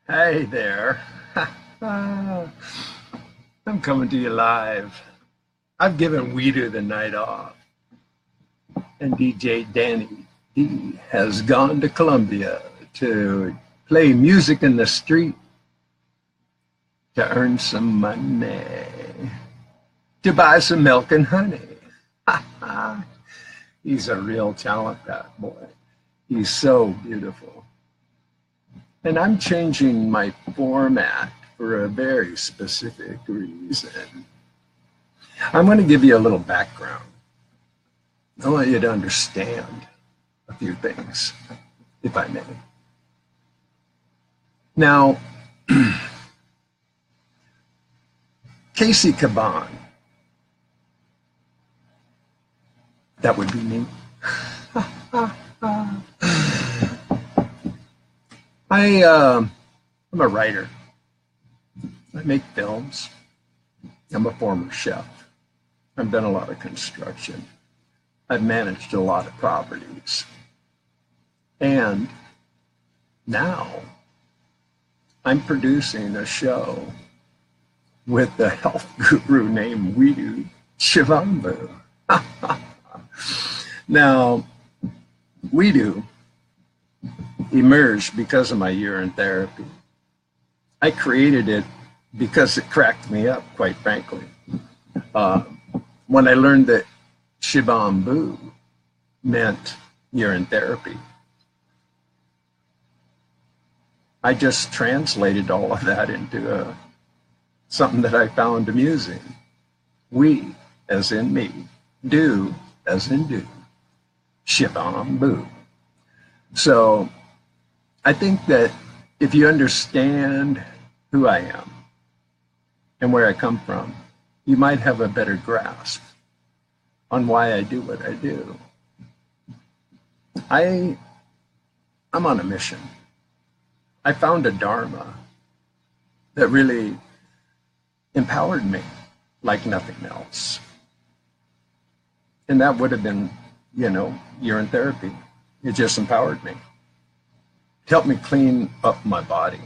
Hey there. I'm coming to you live. I've given WEEDU the night off, and DJ Danny D has gone to Colombia to play music in the street to earn some money, to buy some milk and honey. He's a real talent, that boy. He's so beautiful. And I'm changing my format for a very specific reason. I'm going to give you a little background. I want you to understand a few things, if I may. Now, Cayce Kaban, that would be me. I'm a writer. I make films. I'm a former chef. I've done a lot of construction. I've managed a lot of properties. And now I'm producing a show with the health guru named WEEDU, SHIVAMBU. Now, WEEDU emerged because of my urine therapy. I created it because it cracked me up, quite frankly. When I learned that SHIVAMBU meant urine therapy, I just translated all of that into something that I found amusing. We, as in me, do, as in do, SHIVAMBU. So I think that if you understand who I am and where I come from, you might have a better grasp on why I do what I do. I'm on a mission. I found a Dharma that really empowered me like nothing else. And that would have been, urine therapy. It just empowered me. It helped me clean up my body,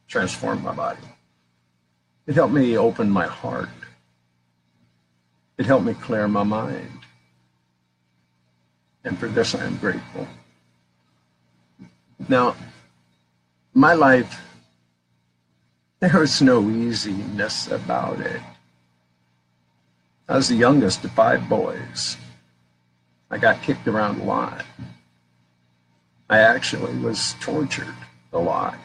transform my body. It helped me open my heart. It helped me clear my mind. And for this, I am grateful. Now, my life, there was no easiness about it. I was the youngest of 5 boys. I got kicked around a lot. I actually was tortured a lot,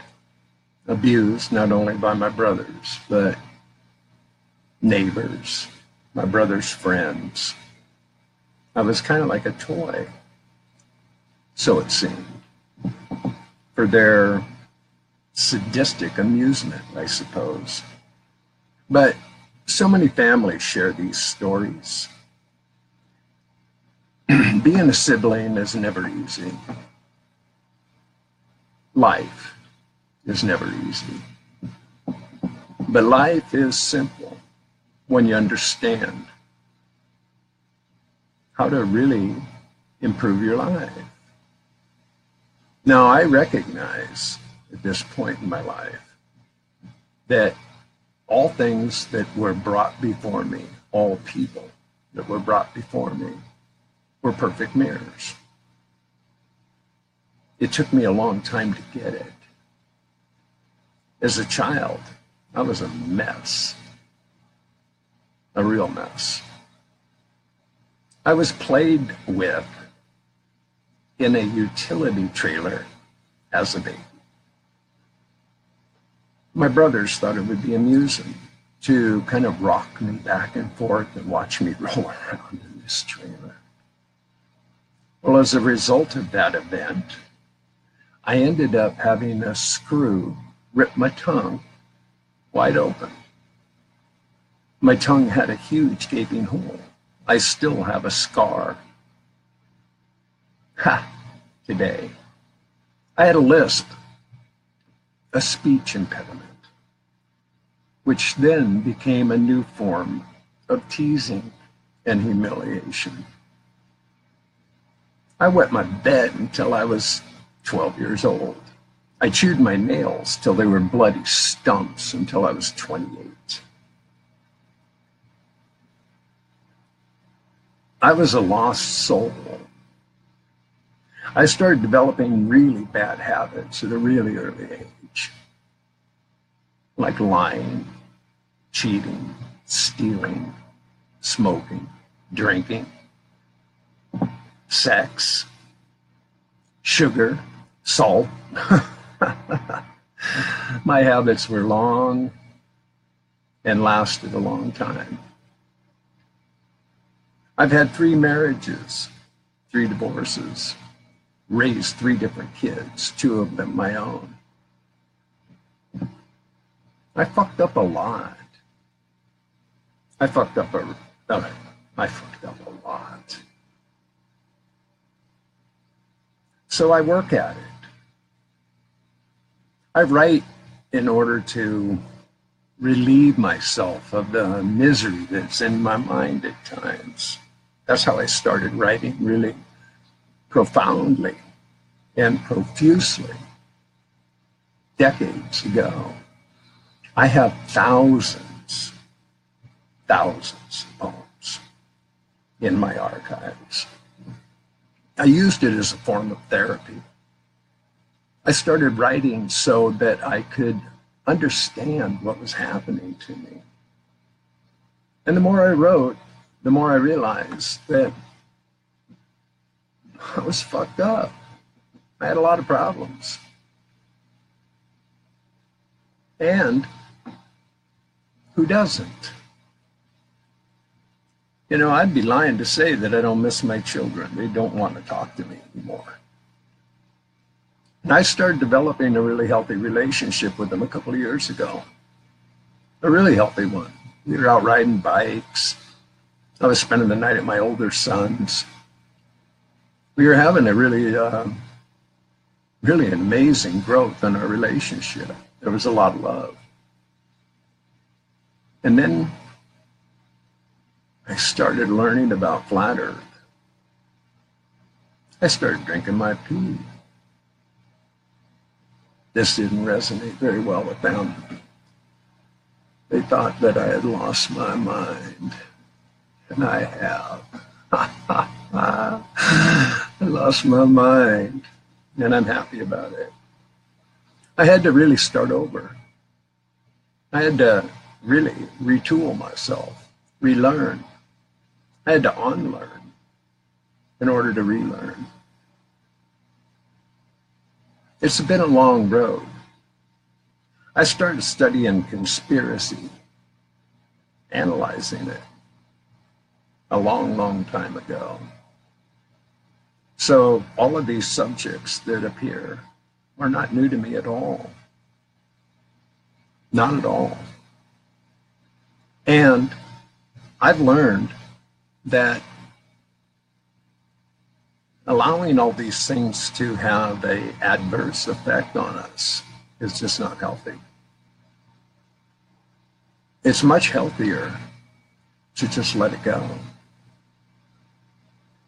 abused not only by my brothers, but neighbors, my brother's friends. I was kind of like a toy, so it seemed, for their sadistic amusement, I suppose. But so many families share these stories. Being a sibling is never easy. Life is never easy. But life is simple when you understand how to really improve your life. Now, I recognize at this point in my life that all things that were brought before me, all people that were brought before me, were perfect mirrors. It took me a long time to get it. As a child, I was a mess, a real mess. I was played with in a utility trailer as a baby. My brothers thought it would be amusing to kind of rock me back and forth and watch me roll around in this trailer. Well, as a result of that event, I ended up having a screw rip my tongue wide open. My tongue had a huge gaping hole. I still have a scar. Today. I had a lisp, a speech impediment, which then became a new form of teasing and humiliation. I wet my bed until I was 12 years old. I chewed my nails till they were bloody stumps until I was 28. I was a lost soul. I started developing really bad habits at a really early age, like lying, cheating, stealing, smoking, drinking, sex, sugar, salt. My habits were long and lasted a long time. I've had 3 marriages, 3 divorces, raised 3 different kids, 2 of them my own. I fucked up a lot. I fucked up a lot. So I work at it. I write in order to relieve myself of the misery that's in my mind at times. That's how I started writing, really profoundly and profusely decades ago. I have thousands of poems in my archives. I used it as a form of therapy. I started writing so that I could understand what was happening to me. And the more I wrote, the more I realized that I was fucked up. I had a lot of problems. And who doesn't? You know, I'd be lying to say that I don't miss my children. They don't want to talk to me anymore. And I started developing a really healthy relationship with them a couple of years ago. A really healthy one. We were out riding bikes. I was spending the night at my older son's. We were having a really an amazing growth in our relationship. There was a lot of love. And then I started learning about flat Earth. I started drinking my pee. This didn't resonate very well with them. They thought that I had lost my mind, and I have. I lost my mind, and I'm happy about it. I had to really start over. I had to really retool myself, relearn. I had to unlearn in order to relearn. It's been a long road. I started studying conspiracy, analyzing it a long, long time ago. So all of these subjects that appear are not new to me at all. Not at all. And I've learned that allowing all these things to have an adverse effect on us is just not healthy. It's much healthier to just let it go.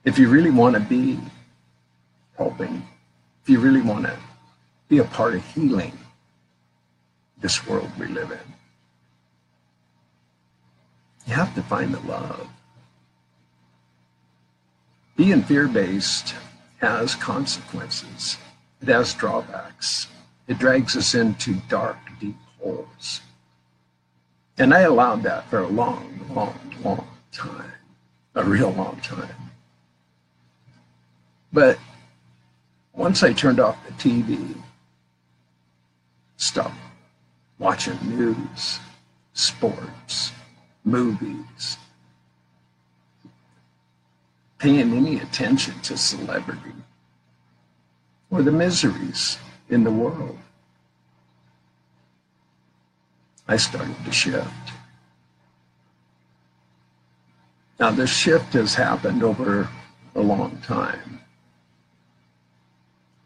If you really want to be helping, if you really want to be a part of healing this world we live in, you have to find the love. Being fear-based has consequences. It has drawbacks. It drags us into dark, deep holes. And I allowed that for a long, long, long time, a real long time. But once I turned off the TV, stopped watching news, sports, movies, paying any attention to celebrity or the miseries in the world, I started to shift. Now, this shift has happened over a long time.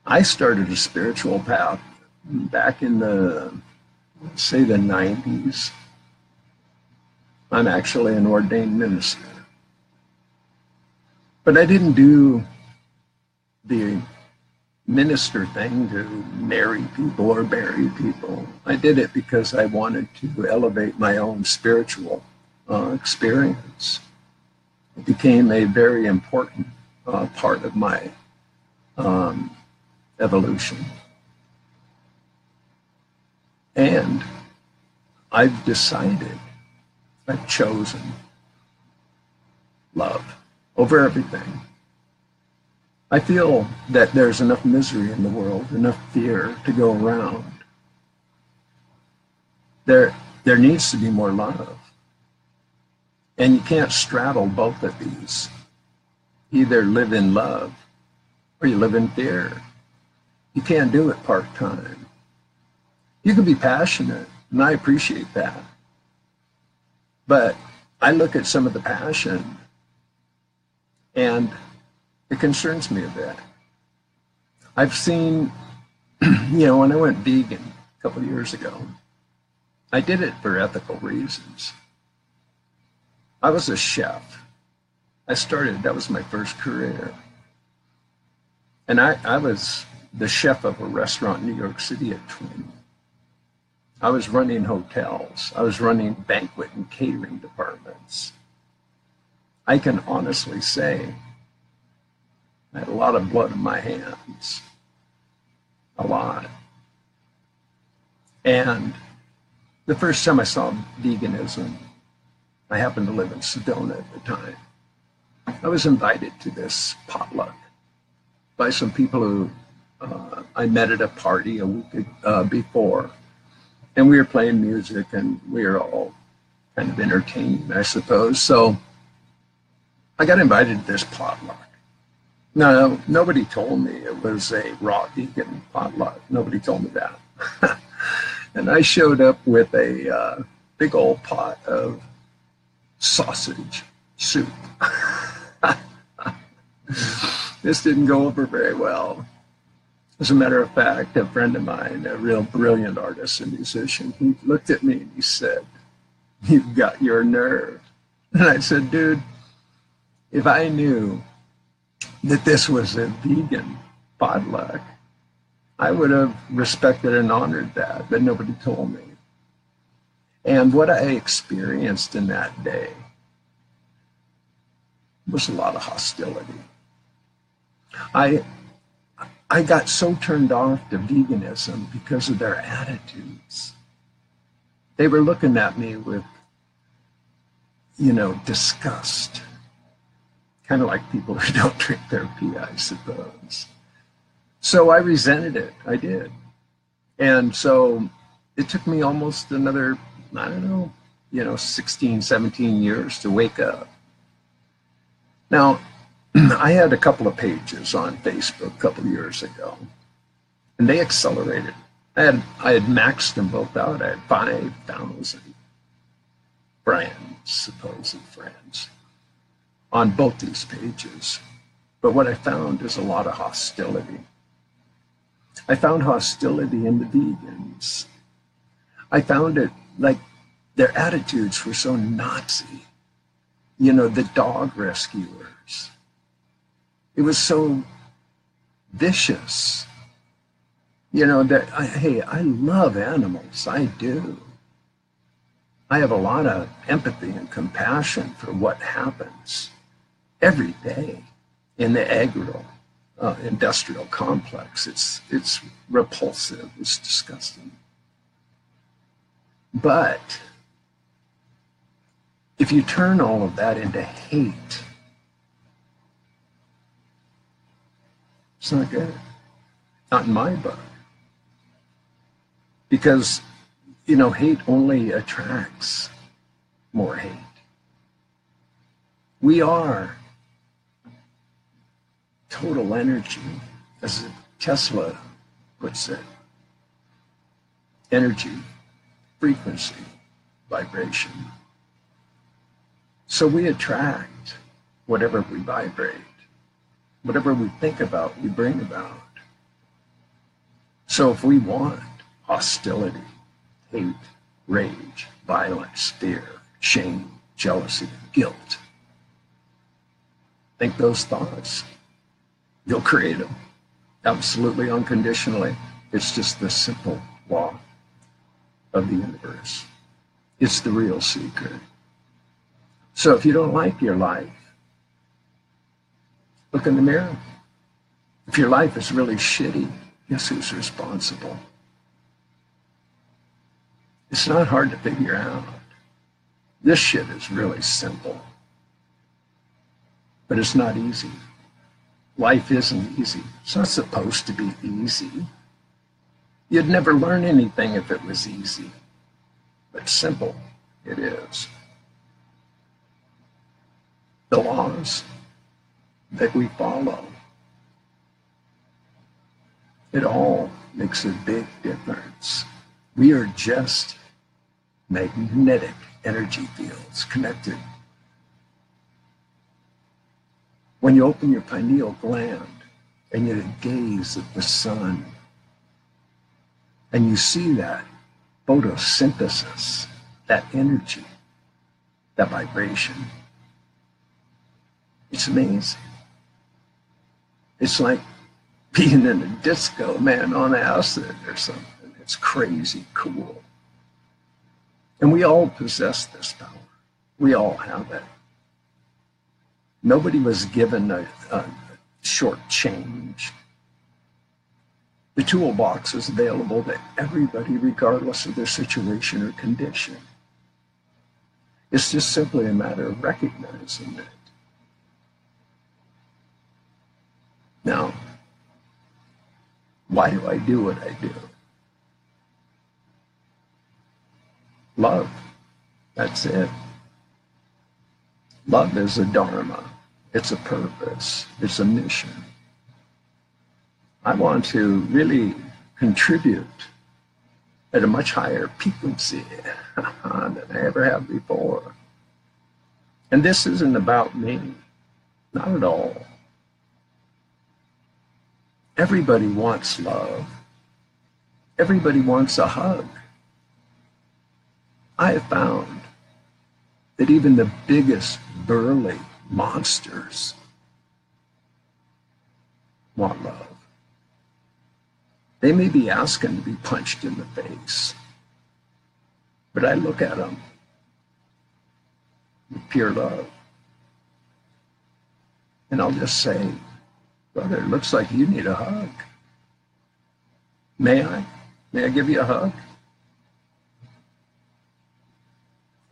I started a spiritual path back in the, say, the 90s. I'm actually an ordained minister. But I didn't do the minister thing to marry people or bury people. I did it because I wanted to elevate my own spiritual experience. It became a very important part of my evolution. And I've decided, I've chosen love over everything. I feel that there's enough misery in the world, enough fear to go around. There needs to be more love. And you can't straddle both of these. Either live in love or you live in fear. You can't do it part-time. You can be passionate, and I appreciate that. But I look at some of the passion, and it concerns me a bit. I've seen, when I went vegan a couple of years ago, I did it for ethical reasons. I was a chef. That was my first career. And I was the chef of a restaurant in New York City at 20. I was running hotels. I was running banquet and catering departments. I can honestly say I had a lot of blood in my hands. A lot. And the first time I saw veganism, I happened to live in Sedona at the time. I was invited to this potluck by some people who I met at a party a week before. And we were playing music, and we were all kind of entertaining, I suppose. So I got invited to this potluck. No, nobody told me it was a raw vegan potluck. Nobody told me that. And I showed up with a big old pot of sausage soup. This didn't go over very well. As a matter of fact, a friend of mine, a real brilliant artist and musician, he looked at me and he said, "You've got your nerve." And I said, "Dude, if I knew that this was a vegan potluck, I would have respected and honored that, but nobody told me." And what I experienced in that day was a lot of hostility. I got so turned off to veganism because of their attitudes. They were looking at me with, disgust. Kind of like people who don't drink their pee, I suppose. So I resented it. I did. And so it took me almost another, 16, 17 years to wake up. Now, I had a couple of pages on Facebook a couple of years ago, and they accelerated. I had maxed them both out. I had 5,000 friends, supposed friends, on both these pages. But what I found is a lot of hostility. I found hostility in the vegans. I found it like their attitudes were so Nazi. The dog rescuers. It was so vicious. I love animals. I do. I have a lot of empathy and compassion for what happens every day in the agro-industrial complex. It's repulsive. It's disgusting. But if you turn all of that into hate, it's not good. Not in my book. Because, hate only attracts more hate. We are total energy, as Tesla puts it. Energy, frequency, vibration. So we attract whatever we vibrate. Whatever we think about, we bring about. So if we want hostility, hate, rage, violence, fear, shame, jealousy, guilt, think those thoughts. You'll create them. absolutely unconditionally. It's just the simple law of the universe. It's the real secret. So if you don't like your life, look in the mirror. If your life is really shitty, guess who's responsible? It's not hard to figure out. This shit is really simple. But it's not easy. Life isn't easy. It's not supposed to be easy. You'd never learn anything if it was easy. But simple, it is. The laws that we follow, it all makes a big difference. We are just magnetic energy fields connected. When you open your pineal gland and you gaze at the sun and you see that photosynthesis, that energy, that vibration, it's amazing. It's like being in a disco, man, on acid or something. It's crazy cool. And we all possess this power. We all have it. Nobody was given a short change. The toolbox is available to everybody, regardless of their situation or condition. It's just simply a matter of recognizing it. Now, why do I do what I do? Love. That's it. Love is a dharma. It's a purpose. It's a mission. I want to really contribute at a much higher frequency than I ever have before. And this isn't about me. Not at all. Everybody wants love. Everybody wants a hug. I have found that even the biggest burly monsters want love. They may be asking to be punched in the face, but I look at them with pure love. And I'll just say, brother, it looks like you need a hug. May I? May I give you a hug?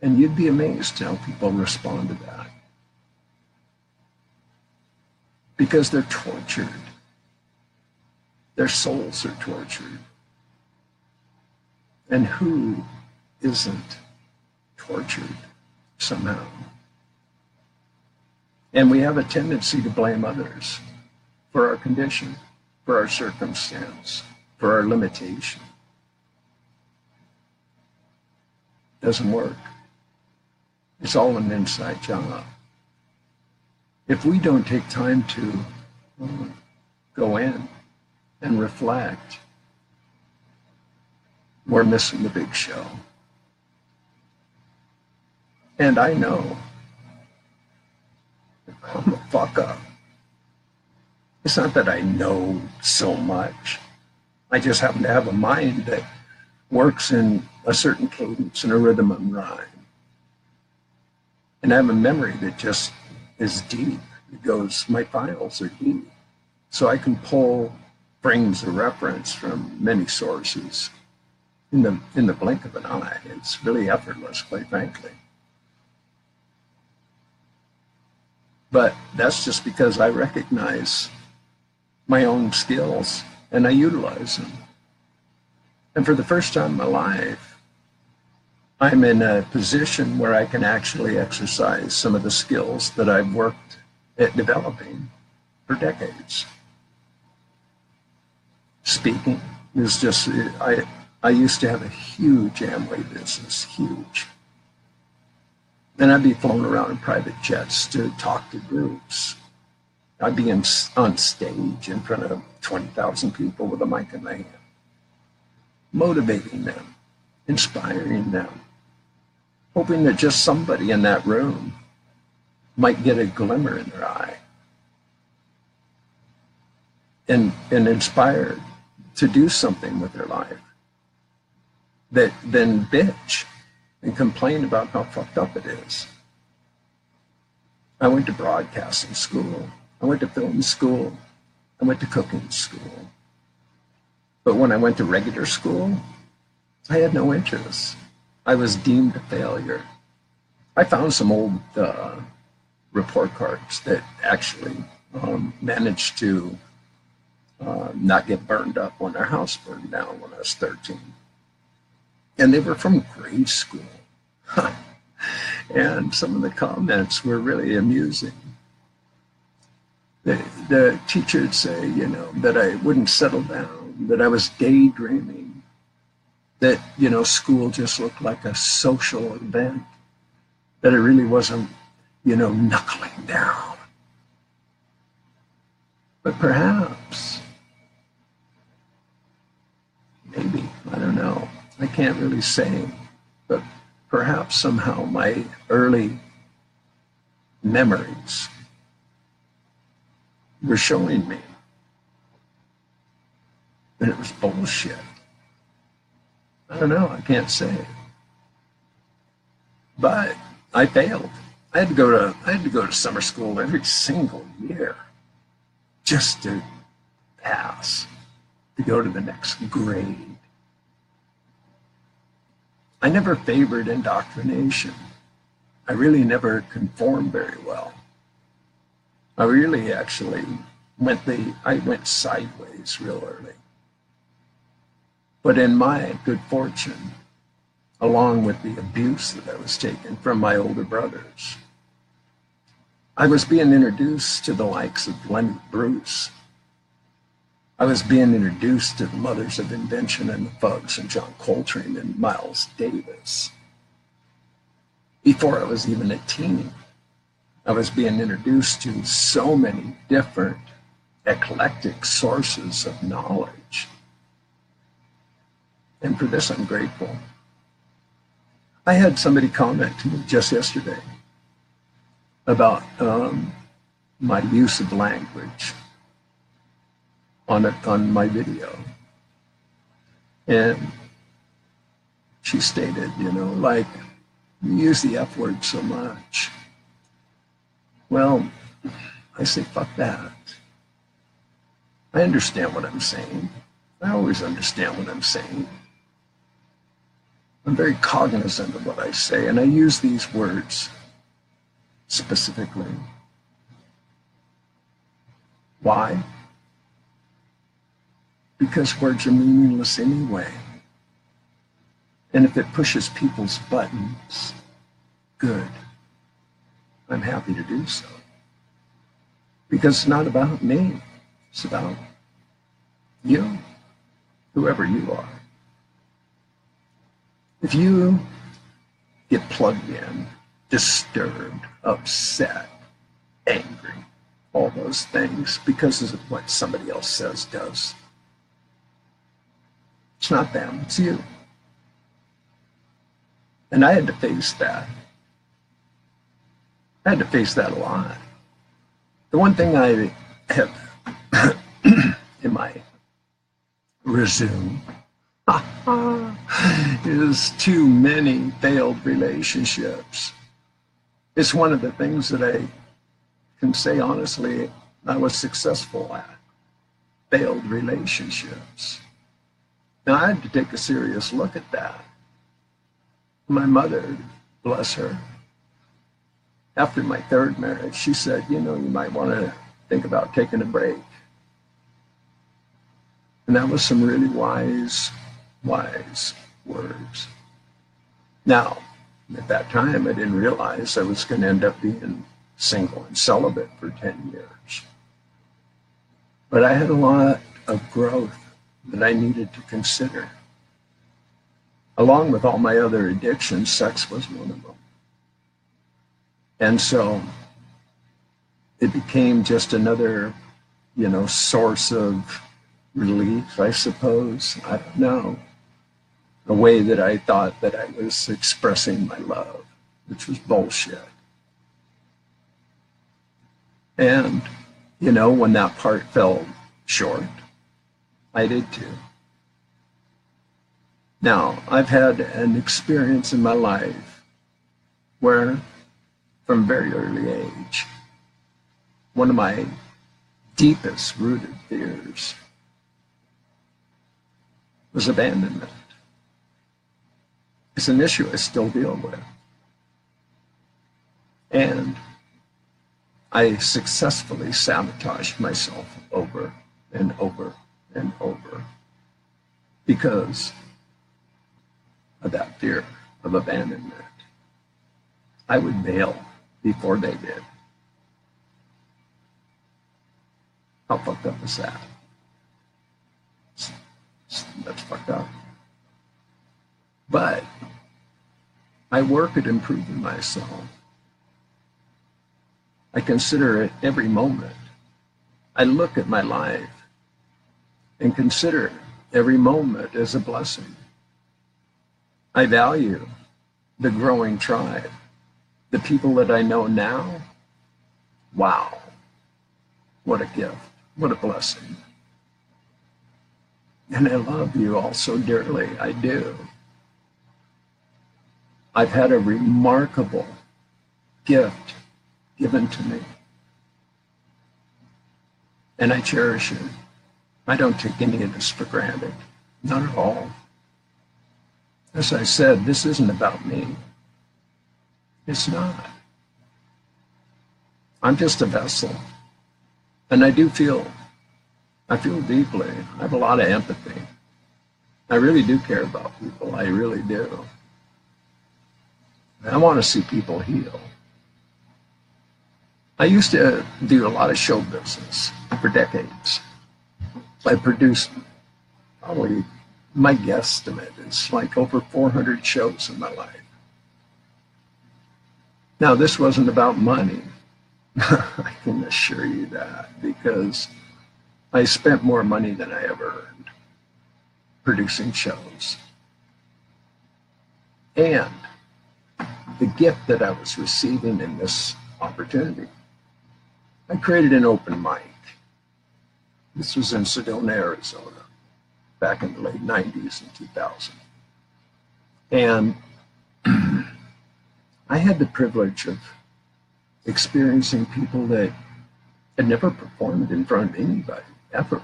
And you'd be amazed how people respond to that. Because they're tortured. Their souls are tortured. And who isn't tortured somehow? And we have a tendency to blame others for our condition, for our circumstance, for our limitation. Doesn't work. It's all an inside job. If we don't take time to go in and reflect, we're missing the big show. And I know I'm a fuck up. It's not that I know so much. I just happen to have a mind that works in a certain cadence and a rhythm and rhyme. And I have a memory that just is deep. It goes, my files are deep. So I can pull frames of reference from many sources in the blink of an eye. It's really effortless, quite frankly. But that's just because I recognize my own skills and I utilize them. And for the first time in my life, I'm in a position where I can actually exercise some of the skills that I've worked at developing for decades. Speaking is just, I used to have a huge Amway business, huge. And I'd be flown around in private jets to talk to groups. I'd be on stage in front of 20,000 people with a mic in my hand, motivating them, inspiring them, hoping that just somebody in that room might get a glimmer in their eye. and inspired to do something with their life, that then bitch and complain about how fucked up it is. I went to broadcasting school. I went to film school. I went to cooking school. But when I went to regular school, I had no interest. I was deemed a failure. I found some old report cards that actually managed to not get burned up when our house burned down when I was 13. And they were from grade school. And some of the comments were really amusing. The teacher would say, you know, that I wouldn't settle down, that I was daydreaming, that, you know, school just looked like a social event, that I really wasn't, you know, knuckling down. But perhaps, maybe, I don't know, I can't really say, but perhaps somehow my early memories were showing me that it was bullshit. I don't know, I can't say. But I failed. I had to go to summer school every single year just to pass, to go to the next grade. I never favored indoctrination. I really never conformed very well. I really actually I went sideways real early. But in my good fortune, along with the abuse that I was taking from my older brothers, I was being introduced to the likes of Lenny Bruce. I was being introduced to the mothers of invention and the Fugs and John Coltrane and Miles Davis. Before I was even a teen, I was being introduced to so many different eclectic sources of knowledge. And for this, I'm grateful. I had somebody comment to me just yesterday about my use of language on my video. And she stated, you know, like, you use the F word so much. Well, I say, fuck that. I understand what I'm saying. I always understand what I'm saying. I'm very cognizant of what I say, and I use these words specifically. Why? Because words are meaningless anyway. And if it pushes people's buttons, good. I'm happy to do so. Because it's not about me. It's about you, whoever you are. If you get plugged in, disturbed, upset, angry, all those things because of what somebody else says, does, it's not them, it's you. And I had to face that. I had to face that a lot. The one thing I have in my resume is too many failed relationships. It's one of the things that I can say honestly I was successful at. Failed relationships. Now I had to take a serious look at that. My mother, bless her, after my third marriage, she said, you know, you might want to think about taking a break. And that was some really wise words. Now, at that time, I didn't realize I was going to end up being single and celibate for 10 years. But I had a lot of growth that I needed to consider. Along with all my other addictions, sex was one of them. And so it became just another, you know, source of relief, I suppose. I don't know. A way that I thought that I was expressing my love, which was bullshit. And, you know, when that part fell short. I did too. Now, I've had an experience in my life where, from very early age, one of my deepest rooted fears was abandonment. It's an issue I still deal with. And I successfully sabotaged myself over and over and over because of that fear of abandonment. I would bail before they did. How fucked up is that? That's fucked up. But I work at improving myself. I consider it every moment. I look at my life and consider every moment as a blessing. I value the growing tribe, the people that I know now. Wow, what a gift, what a blessing. And I love you all so dearly, I do. I've had a remarkable gift given to me. And I cherish it. I don't take any of this for granted, not at all. As I said, this isn't about me. It's not. I'm just a vessel. And I feel deeply. I have a lot of empathy. I really do care about people. I really do. I want to see people heal. I used to do a lot of show business for decades. I produced probably, my guesstimate is like over 400 shows in my life. Now, this wasn't about money. I can assure you that, because I spent more money than I ever earned producing shows. And the gift that I was receiving in this opportunity, I created an open mic. This was in Sedona, Arizona, back in the late 90s and 2000. And I had the privilege of experiencing people that had never performed in front of anybody, ever.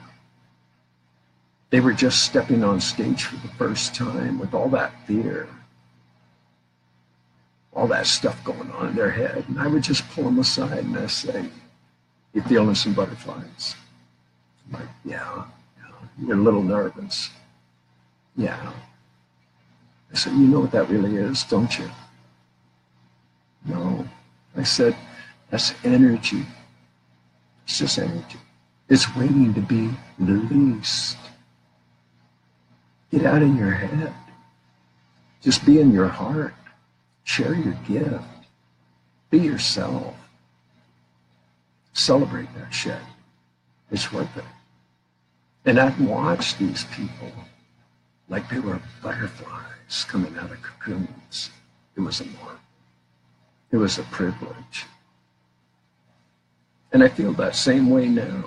They were just stepping on stage for the first time with all that fear, all that stuff going on in their head. And I would just pull them aside and I'd say, "You feeling some butterflies?" I'm like, yeah, you're a little nervous. Yeah. I said, "You know what that really is, don't you?" "No." I said, "That's energy. It's just energy. It's waiting to be released. Get out of your head. Just be in your heart. Share your gift. Be yourself. Celebrate that shit. It's worth it." And I'd watch these people like they were butterflies coming out of cocoons. It was a marvel. It was a privilege. And I feel that same way now.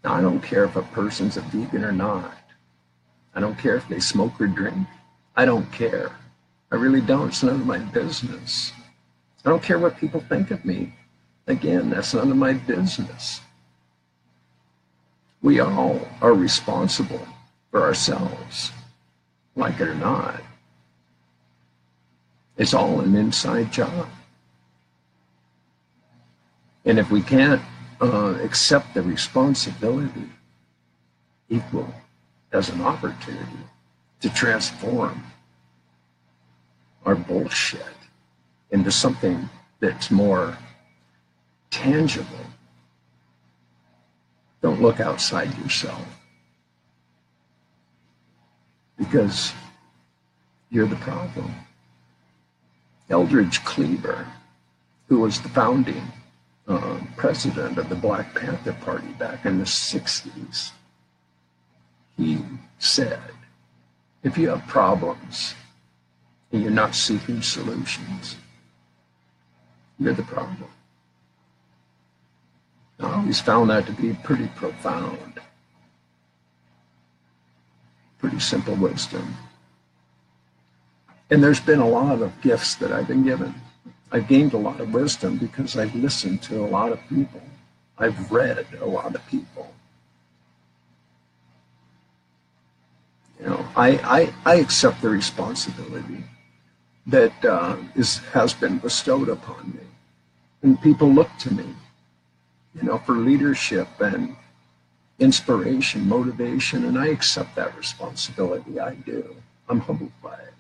Now, I don't care if a person's a vegan or not. I don't care if they smoke or drink. I don't care. I really don't. It's none of my business. I don't care what people think of me. Again, that's none of my business. We all are responsible for ourselves, like it or not. It's all an inside job. And if we can't accept the responsibility equal as an opportunity to transform our bullshit into something that's more tangible, don't look outside yourself, because you're the problem. Eldridge Cleaver, who was the founding president of the Black Panther Party back in the 60s, he said, if you have problems and you're not seeking solutions, you're the problem. I always found that to be pretty profound, pretty simple wisdom. And there's been a lot of gifts that I've been given. I've gained a lot of wisdom because I've listened to a lot of people. I've read a lot of people. You know, I accept the responsibility that has been bestowed upon me. And people look to me, you know, for leadership and inspiration, motivation, and I accept that responsibility. I do. I'm humbled by it.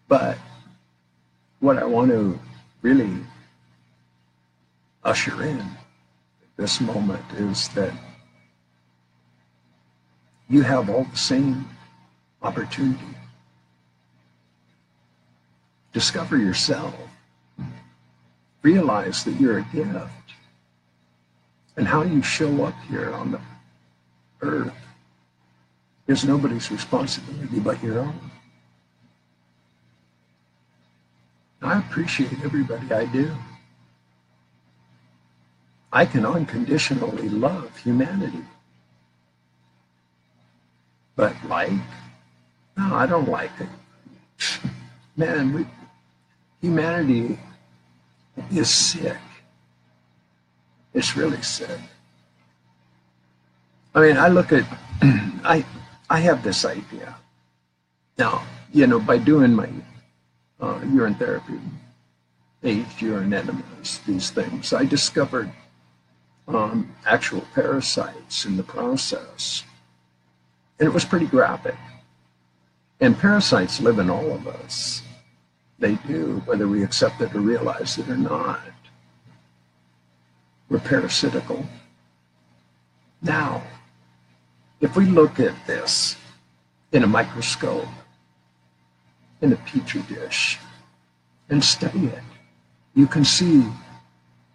But what I want to really usher in at this moment is that you have all the same opportunity. Discover yourself. Realize that you're a gift. And how you show up here on the earth is nobody's responsibility but your own. I appreciate everybody I do. I can unconditionally love humanity. But no, I don't like it. Man, humanity is sick. It's really sick. I mean, I look at, I have this idea. Now, you know, by doing my urine therapy, aged urine enemas, these things, I discovered actual parasites in the process. And it was pretty graphic. And parasites live in all of us. They do, whether we accept it or realize it or not. We're parasitical. Now, if we look at this in a microscope, in a petri dish, and study it, you can see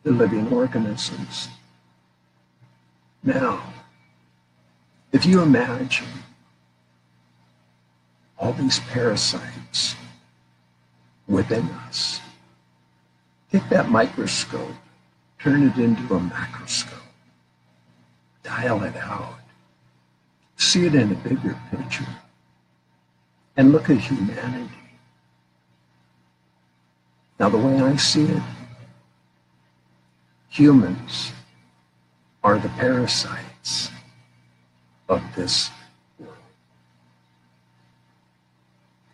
the living organisms. Now, if you imagine all these parasites within us, take that microscope, turn it into a macroscope, dial it out, see it in a bigger picture, and look at humanity. Now, the way I see it, humans are the parasites of this world.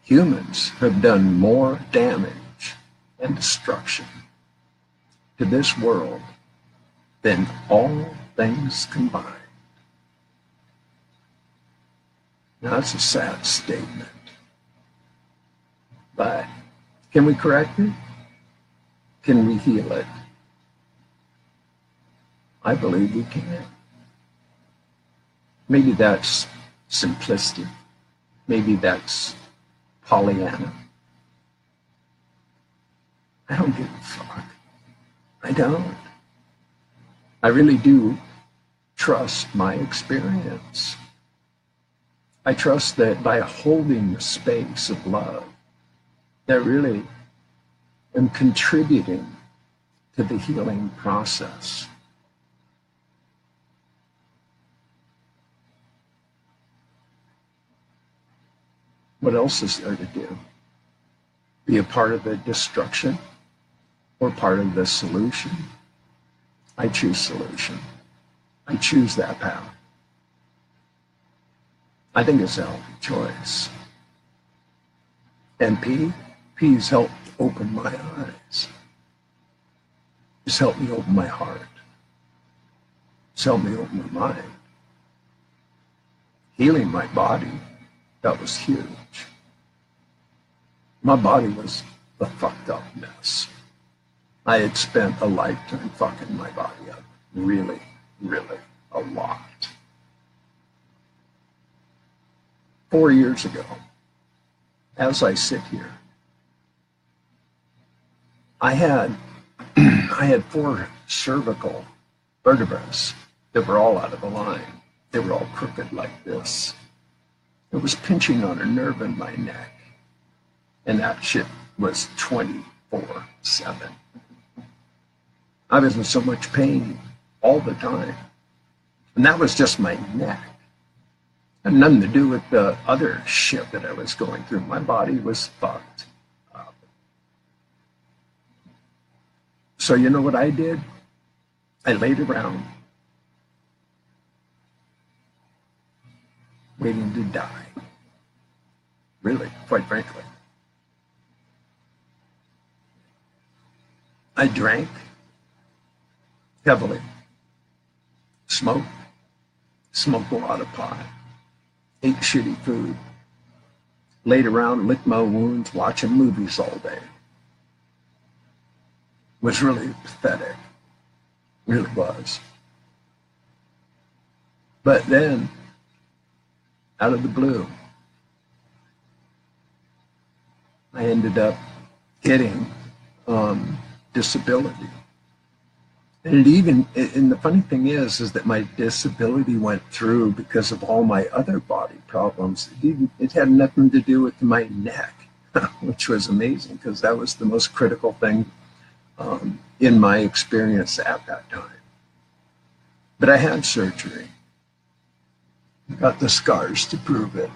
Humans have done more damage and destruction to this world than all things combined. Now, that's a sad statement. But can we correct it? Can we heal it? I believe we can. Maybe that's simplistic. Maybe that's Pollyanna. I don't give a fuck. I don't. I really do trust my experience. I trust that by holding the space of love, that really am contributing to the healing process. What else is there to do? Be a part of the destruction or part of the solution? I choose solution. I choose that path. I think it's a healthy choice. And P's helped open my eyes. It's helped me open my heart. It's helped me open my mind. Healing my body, that was huge. My body was a fucked up mess. I had spent a lifetime fucking my body up. Really, really a lot. 4 years ago, as I sit here, I had 4 cervical vertebrae that were all out of line. They were all crooked like this. It was pinching on a nerve in my neck. And that shit was 24/7. I was in so much pain all the time. And that was just my neck. It had nothing to do with the other shit that I was going through. My body was fucked up. So you know what I did? I laid around, waiting to die. Really, quite frankly. I drank heavily, smoked a lot of pot, ate shitty food, laid around, licked my wounds, watching movies all day. It was really pathetic, really was. But then, out of the blue, I ended up getting disability. And the funny thing is that my disability went through because of all my other body problems. It had nothing to do with my neck, which was amazing because that was the most critical thing in my experience at that time. But I had surgery. Got the scars to prove it.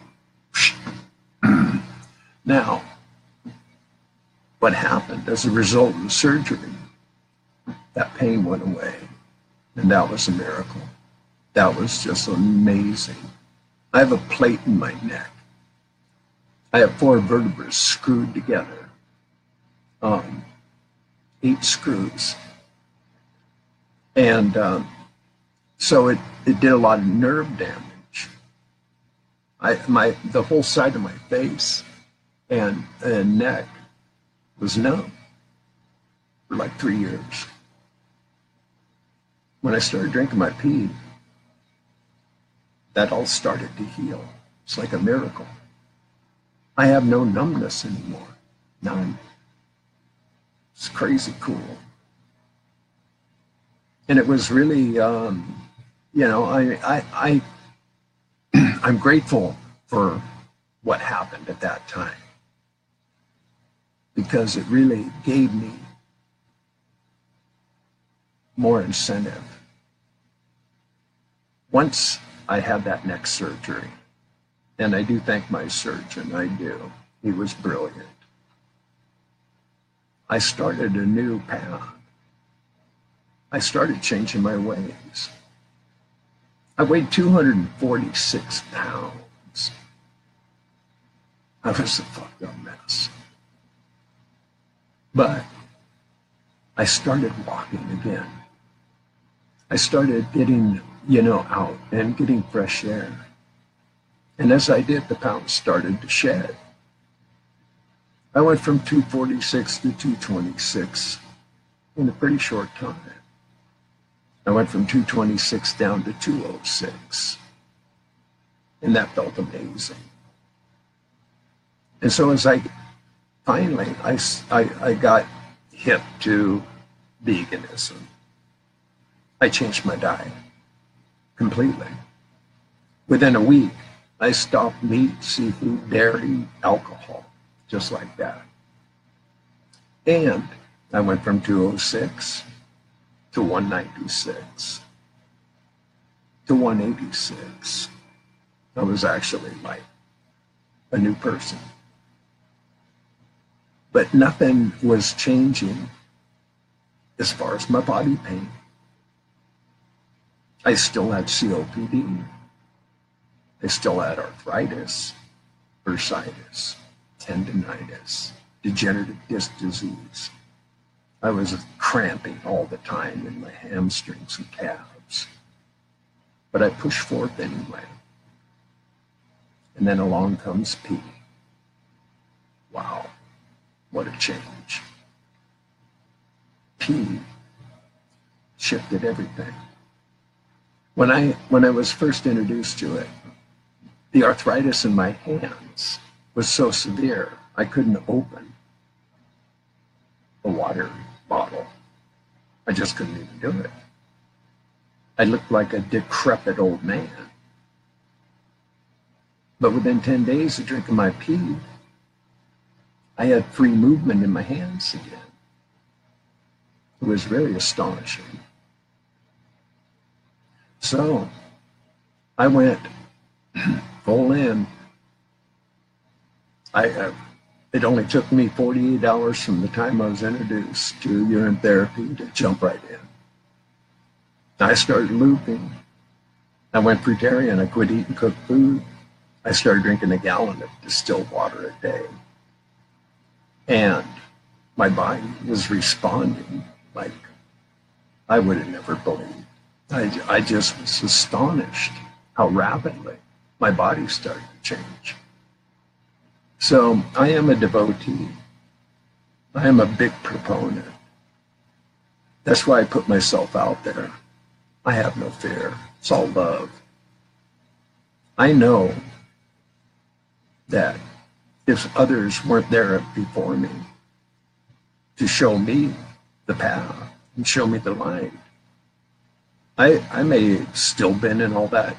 Now, what happened as a result of the surgery, that pain went away. And that was a miracle. That was just amazing. I have a plate in my neck. I have 4 vertebrae screwed together. 8 screws. And so it did a lot of nerve damage. The whole side of my face and neck was numb for like 3 years. When I started drinking my pee, that all started to heal. It's like a miracle. I have no numbness anymore. None. It's crazy cool. And it was really, I'm grateful for what happened at that time, because it really gave me more incentive. Once I had that neck surgery, and I do thank my surgeon, I do. He was brilliant. I started a new path. I started changing my ways. I weighed 246 pounds. I was a fucked up mess. But I started walking again. I started getting, out and getting fresh air. And as I did, the pounds started to shed. I went from 246 to 226 in a pretty short time. I went from 226 down to 206. And that felt amazing. And so as I got hip to veganism, I changed my diet completely. Within a week, I stopped meat, seafood, dairy, alcohol, just like that. And I went from 206 to 196 to 186. I was actually like a new person. But nothing was changing as far as my body pain. I still had COPD. I still had arthritis, bursitis, tendinitis, degenerative disc disease. I was cramping all the time in my hamstrings and calves. But I pushed forth anyway. And then along comes pee. Wow, what a change. Pee shifted everything. When I was first introduced to it, the arthritis in my hands was so severe, I couldn't open a water bottle. I just couldn't even do it. I looked like a decrepit old man. But within 10 days of drinking my pee, I had free movement in my hands again. It was very astonishing. So I went full in. It only took me 48 hours from the time I was introduced to urine therapy to jump right in. I started looping. I went fruitarian. I quit eating cooked food. I started drinking a gallon of distilled water a day. And my body was responding like I would have never believed. I just was astonished how rapidly my body started to change. So I am a devotee. I am a big proponent. That's why I put myself out there. I have no fear. It's all love. I know that if others weren't there before me to show me the path and show me the light, I may have still been in all that,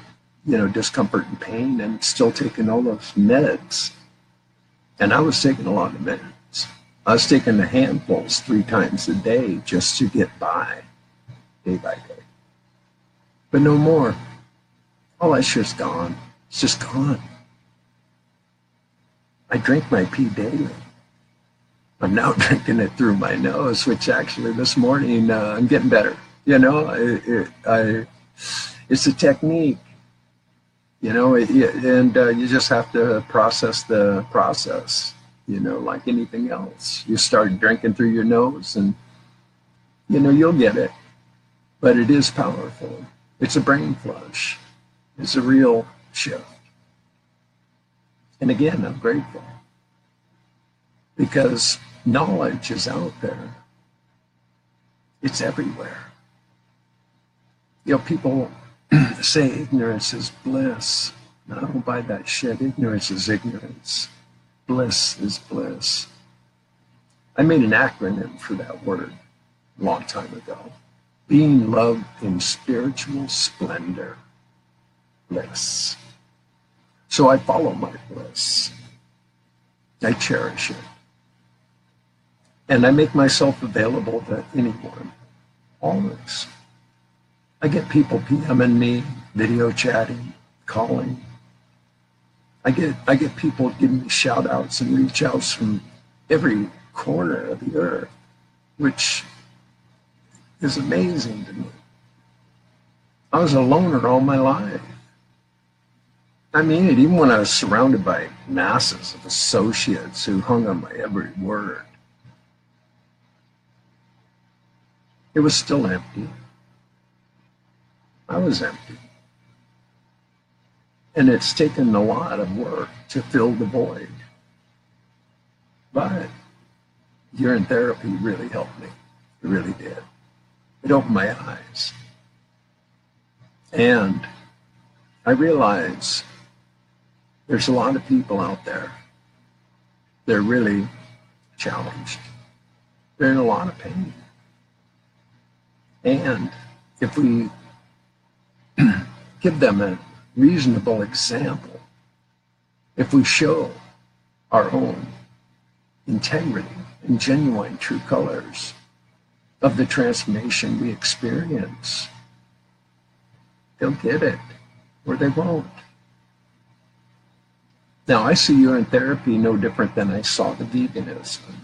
discomfort and pain and still taking all those meds. And I was taking a lot of meds. I was taking the handfuls 3 times a day just to get by, day by day. But no more. All that shit's gone. It's just gone. I drink my pee daily. I'm now drinking it through my nose, which actually this morning I'm getting better. It's a technique, and you just have to process the process, like anything else. You start drinking through your nose and, you'll get it. But it is powerful. It's a brain flush. It's a real shift. And again, I'm grateful because knowledge is out there. It's everywhere. People say ignorance is bliss. I don't buy that shit. Ignorance is ignorance. Bliss is bliss. I made an acronym for that word a long time ago. Being loved in spiritual splendor. Bliss. So I follow my bliss. I cherish it. And I make myself available to anyone. Always. I get people PMing me, video chatting, calling. I get people giving me shout outs and reach outs from every corner of the earth, which is amazing to me. I was a loner all my life. I mean it, even when I was surrounded by masses of associates who hung on my every word. It was still empty. I was empty. And it's taken a lot of work to fill the void. But urine therapy really helped me. It really did. It opened my eyes. And I realize there's a lot of people out there. They're really challenged. They're in a lot of pain. And if we give them a reasonable example, if we show our own integrity and genuine true colors of the transformation we experience, they'll get it or they won't. Now, I see urine therapy no different than I saw the veganism.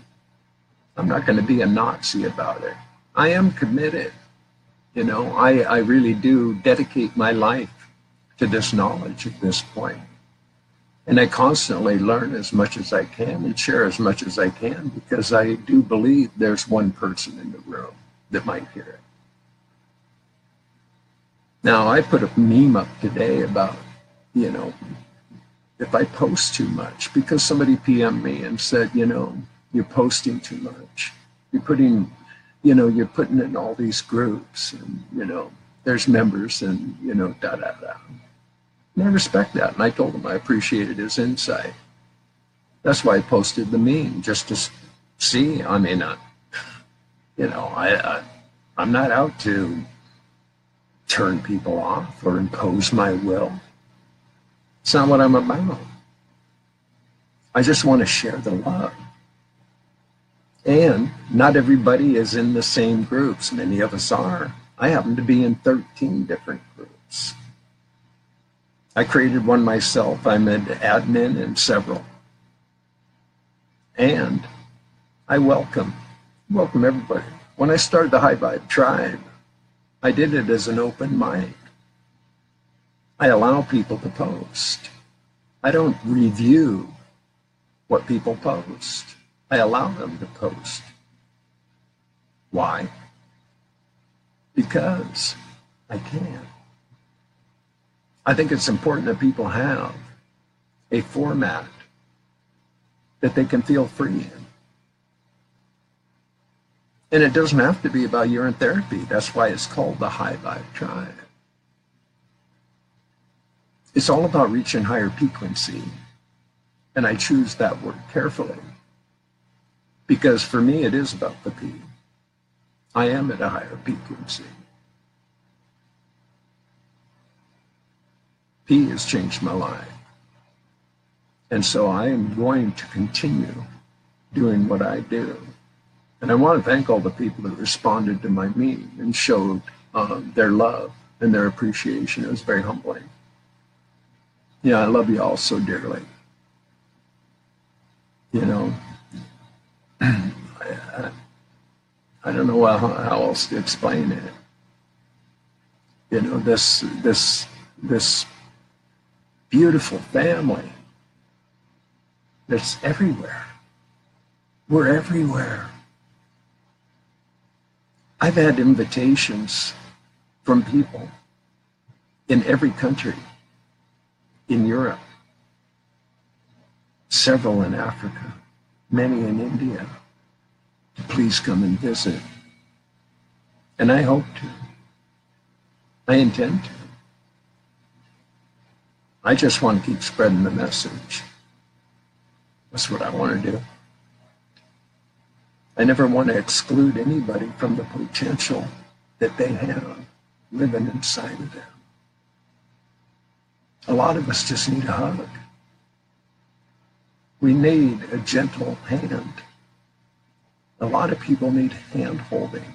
I'm not going to be a Nazi about it. I am committed. I really do dedicate my life to this knowledge at this point. And I constantly learn as much as I can and share as much as I can because I do believe there's one person in the room that might hear it. Now, I put a meme up today about, if I post too much, because somebody PM'd me and said, you're posting too much. You're putting it in all these groups and, there's members and, da-da-da. And I respect that. And I told him I appreciated his insight. That's why I posted the meme, just to see. I mean, I'm not out to turn people off or impose my will. It's not what I'm about. I just want to share the love. And Not everybody is in the same groups. Many of us are. I happen to be in 13 different groups. I created one myself. I'm an admin in several. And I welcome everybody. When I started the High Vibe Tribe, I did it as an open mic. I allow people to post. I don't review what people post. I allow them to post. Why? Because I can. I think it's important that people have a format that they can feel free in. And it doesn't have to be about urine therapy. That's why it's called the High Vibe Tribe. It's all about reaching higher frequency. And I choose that word carefully. Because for me, it is about the P. I am at a higher frequency. P has changed my life. And so I am going to continue doing what I do. And I want to thank all the people that responded to my meme and showed their love and their appreciation. It was very humbling. Yeah, I love you all so dearly. You know, I don't know how else to explain it. You know, this beautiful family that's everywhere. We're everywhere. I've had invitations from people in every country, in Europe, several in Africa, many in India, to please come and visit. And I hope to. I intend to. I just want to keep spreading the message. That's what I want to do. I never want to exclude anybody from the potential that they have living inside of them. A lot of us just need a hug. We need a gentle hand. A lot of people need hand holding.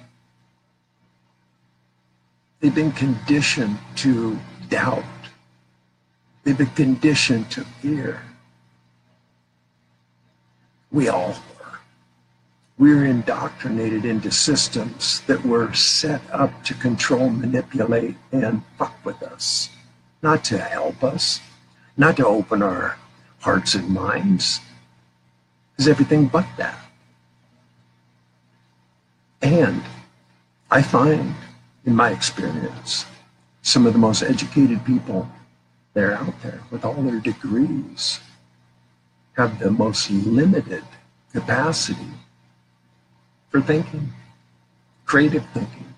They've been conditioned to doubt. They've been conditioned to fear. We all were. We were indoctrinated into systems that were set up to control, manipulate, and fuck with us. Not to help us, not to open our hearts and minds. It's everything but that. And I find, in my experience, some of the most educated people that are out there with all their degrees have the most limited capacity for thinking, creative thinking,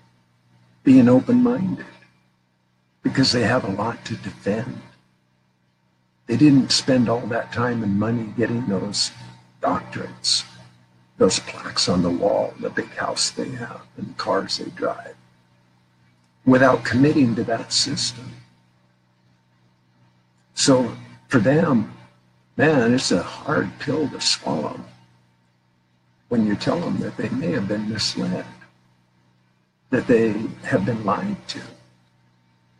being open-minded, because they have a lot to defend. They didn't spend all that time and money getting those doctorates, those plaques on the wall, the big house they have, and the cars they drive, without committing to that system. So for them, man, it's a hard pill to swallow when you tell them that they may have been misled, that they have been lied to.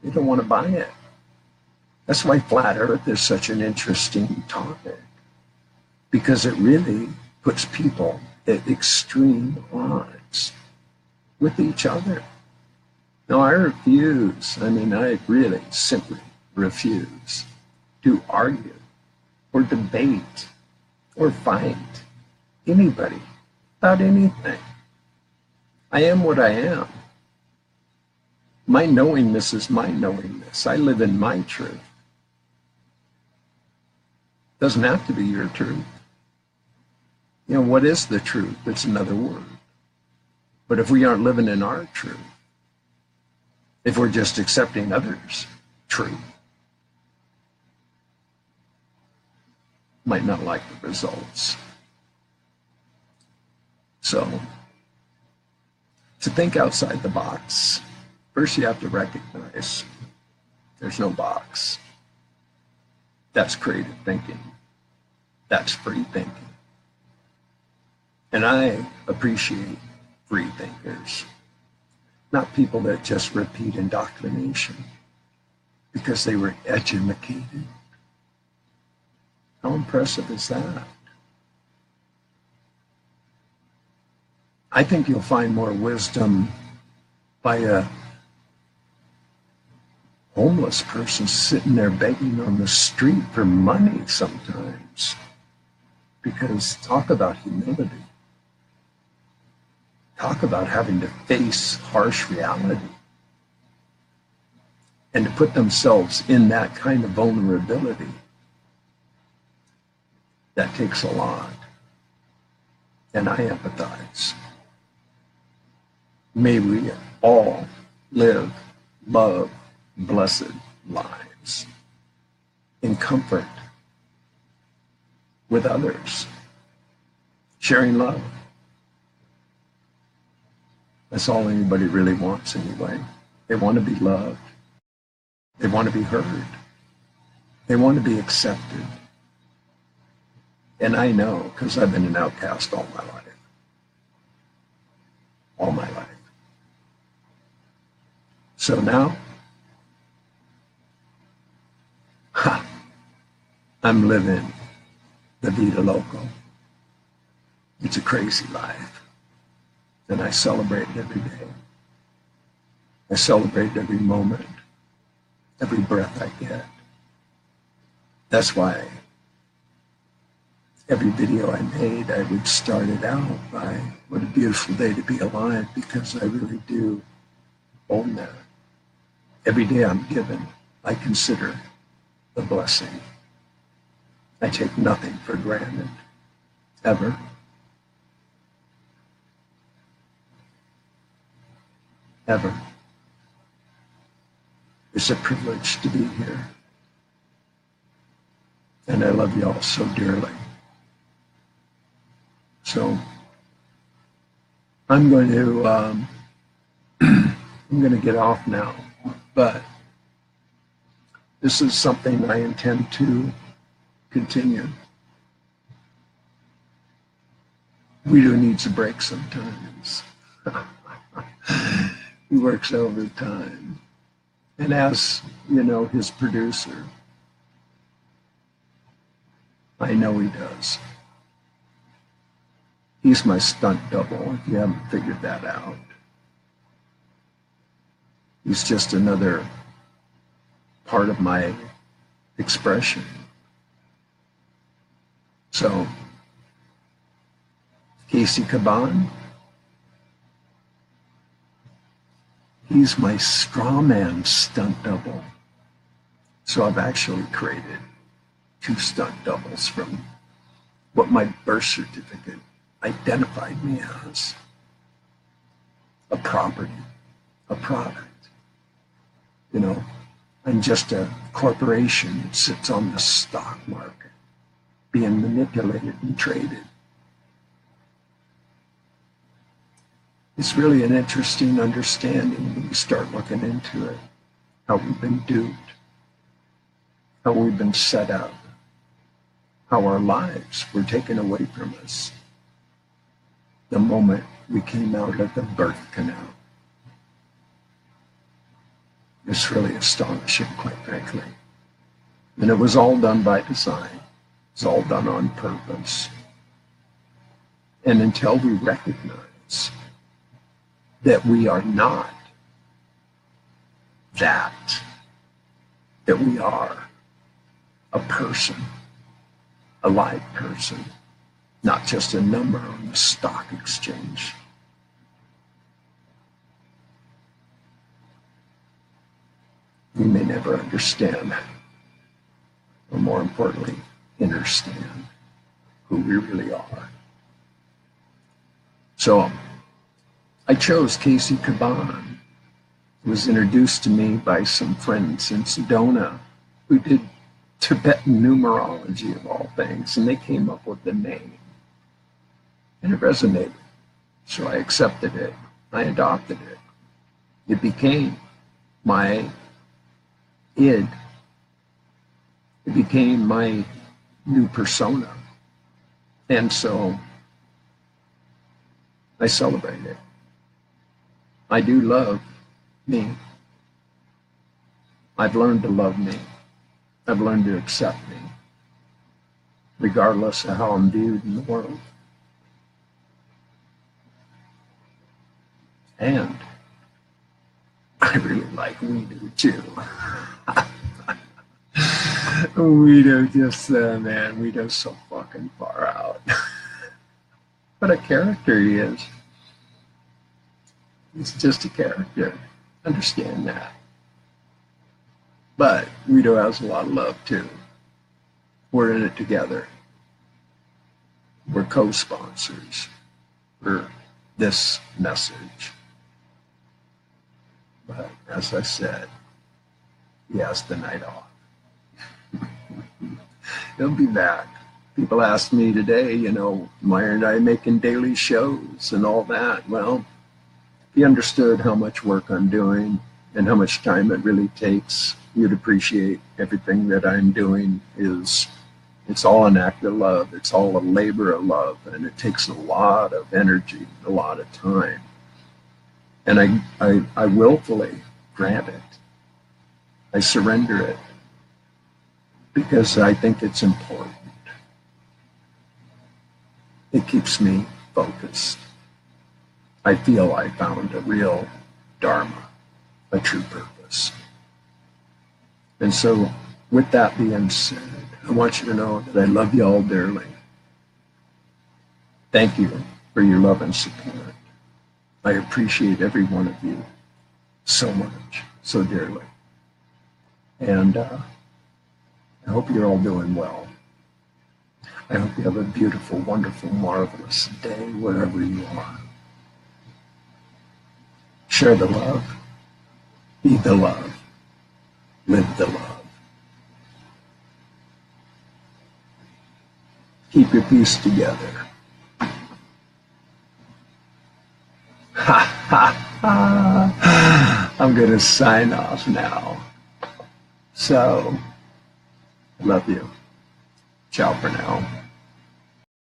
They don't want to buy it. That's why flat earth is such an interesting topic, because it really puts people at extreme odds with each other. Now, I refuse, I really simply refuse to argue or debate or fight anybody about anything. I am what I am. My knowingness is my knowingness. I live in my truth. Doesn't have to be your truth. You know, what is the truth? It's another word. But if we aren't living in our truth, if we're just accepting others' truth, might not like the results. So, to think outside the box, first you have to recognize there's no box. That's creative thinking. That's free thinking. And I appreciate free thinkers, not people that just repeat indoctrination because they were educated. How impressive is that? I think you'll find more wisdom by a homeless person sitting there begging on the street for money sometimes. Because talk about humility. Talk about having to face harsh reality. And to put themselves in that kind of vulnerability. That takes a lot. And I empathize. May we all live, love, blessed lives in comfort with others, sharing love. That's all anybody really wants anyway. They want to be loved. They want to be heard. They want to be accepted. And I know, because I've been an outcast all my life. All my life. So now, I'm living the vida loco. It's a crazy life. And I celebrate it every day. I celebrate every moment, every breath I get. That's why every video I made, I would start it out by, what a beautiful day to be alive, because I really do own that. Every day I'm given, I consider a blessing. I take nothing for granted, ever. Ever. It's a privilege to be here. And I love you all so dearly. So I'm going to get off now, but this is something I intend to continue. WEEDU needs a break sometimes. He works overtime. And as, you know, his producer, I know he does. He's my stunt double, if you haven't figured that out. He's just another part of my expression. So, Cayce Kaban, he's my straw man stunt double. So I've actually created 2 stunt doubles from what my birth certificate identified me as. A property, a product. You know, I'm just a corporation that sits on the stock market, being manipulated and traded. It's really an interesting understanding when you start looking into it, how we've been duped, how we've been set up, how our lives were taken away from us the moment we came out of the birth canal. It's really astonishing, quite frankly. And it was all done by design. It's all done on purpose. And until we recognize that we are not that we are a person, a live person, not just a number on the stock exchange. We may never understand, or more importantly, understand who we really are. So I chose Cayce Kaban. It was introduced to me by some friends in Sedona who did Tibetan numerology of all things, and they came up with the name. And it resonated. So I accepted it. I adopted it. It became my id. It became my new persona. And so I celebrate it. I do love me. I've learned to love me. I've learned to accept me, regardless of how I'm viewed in the world. And I really like WEEDU too. WEEDU just, man, WEEDU's so fucking far out. What a character he is. He's just a character. Understand that. But WEEDU has a lot of love too. We're in it together. We're co-sponsors for this message. But as I said, he has the night off. He'll be back. People asked me today, you know, why aren't I making daily shows and all that? Well, he understood how much work I'm doing and how much time it really takes. You'd appreciate everything that I'm doing it's all an act of love. It's all a labor of love, and it takes a lot of energy, a lot of time. And I willfully grant it. I surrender it because I think it's important. It keeps me focused. I feel I found a real dharma, a true purpose. And so, with that being said, I want you to know that I love you all dearly. Thank you for your love and support. I appreciate every one of you so much, so dearly. And I hope you're all doing well. I hope you have a beautiful, wonderful, marvelous day wherever you are. Share the love, be the love, live the love. Keep your peace together. Ha ha ha! I'm going to sign off now. So, love you. Ciao for now.